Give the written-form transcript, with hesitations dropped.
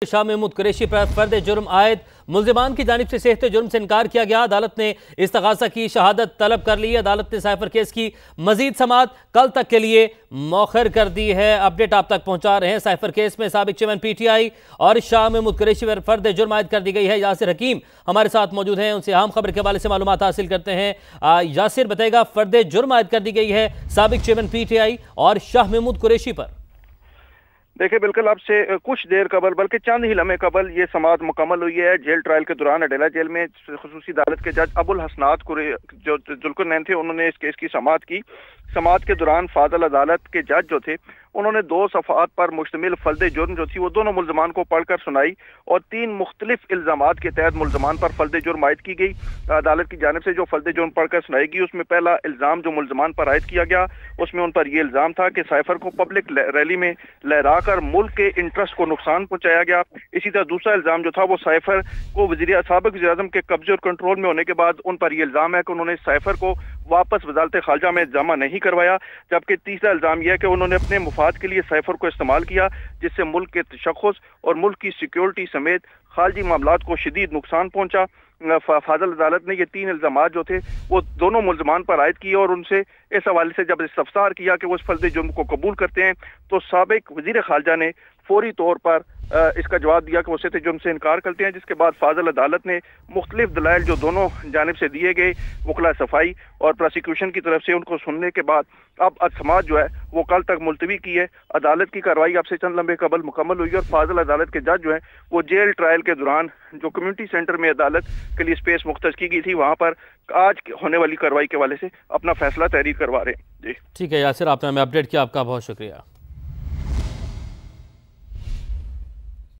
शाह महमूद कुरैशी पर फर्द जुर्म आयद मुल्जिमान की जानिब से सेहते जुर्म से इनकार किया गया। अदालत ने इस्तगासा की शहादत तलब कर ली। अदालत ने साइफर केस की मजीद समाअत कल तक के लिए मौखर कर दी है। अपडेट आप तक पहुंचा रहे हैं। साइफर केस में साबिक चेयरमैन पीटीआई और शाह महमूद कुरैशी पर फर्द जुर्म आयद कर दी गई है। यासिर हकीम हमारे साथ मौजूद हैं, उनसे अहम खबर के हवाले से मालूमात हासिल करते हैं। यासिर बताएगा, फर्द जुर्म आयद कर दी गई है साबिक चेयरमैन पीटीआई और शाह महमूद कुरैशी पर। देखिए, बिल्कुल आपसे कुछ देर कबल, बल्कि चंद ही लम्हे कबल ये समाअत मुकम्मल हुई है। जेल ट्रायल के दौरान अडेला जेल में खुसूसी अदालत के जज अबुल हसनात जो जुल्कुरनैन थे, उन्होंने इस केस की समाअत की। समाअत के दौरान फाजल अदालत के जज जो थे, उन्होंने 2 सफ़ात पर मुश्तमिल फर्द जुर्म जो थी वो दोनों मुल्ज़मान को पढ़कर सुनाई और 3 मुख्तलिफ इल्ज़ामात के तहत मुल्ज़मान पर फर्द जुर्म आयद की गई। अदालत की जानिब से जो फर्द जुर्म पढ़कर सुनाई गई, उसमें पहला इल्ज़ाम जो मुल्ज़मान पर आयद किया गया, उसमें उन पर यह इल्ज़ाम था कि साइफर को पब्लिक रैली में लहरा कर मुल्क के इंटरेस्ट को नुकसान पहुंचाया गया। इसी तरह दूसरा इल्ज़ाम जो था वो साइफर को साबिक वज़ीर-ए-आज़म के कब्जे और कंट्रोल में होने के बाद उन पर यह इल्ज़ाम है कि उन्होंने साइफर को वापस वज़ारत खारजा में जमा नहीं करवाया। जबकि तीसरा इल्ज़ाम यह है कि उन्होंने अपने मुफाद के लिए साइफर को इस्तेमाल किया, जिससे मुल्क के तशख़्ख़ुस और मुल्क की सिक्योरिटी समेत खारजी मामलात को शदीद नुकसान पहुंचा। फाजल अदालत ने ये 3 इल्ज़ामात जो थे वो दोनों मुल्ज़मान पर आयद किए और उनसे इस हवाले से जब इस्तफ्सार किया कि वो इस फर्द जुर्म को कबूल करते हैं, तो साबिक वज़ीर खारजा ने फौरी तौर पर इसका जवाब दिया कि वो सेहते जुर्म से इनकार करते हैं। जिसके बाद फाजल अदालत ने मुख्तलिफ दलाइल जो दोनों जानिब से दिए गए, वकला सफाई और प्रोसिक्यूशन की तरफ से, उनको सुनने के बाद अब समाअत जो है वो कल तक मुलतवी की है। अदालत की कार्रवाई अब से चंद लम्हे कबल मुकम्मल हुई और फाजल अदालत के जज जो है वो जेल ट्रायल के दौरान जो कम्युनिटी सेंटर में अदालत के लिए स्पेस मुख्तस की गई थी, वहाँ पर आज होने वाली कार्रवाई के हवाले से अपना फैसला तहरीर करवा रहे हैं। जी ठीक है यासिर, आपने हमें अपडेट किया, आपका बहुत शुक्रिया।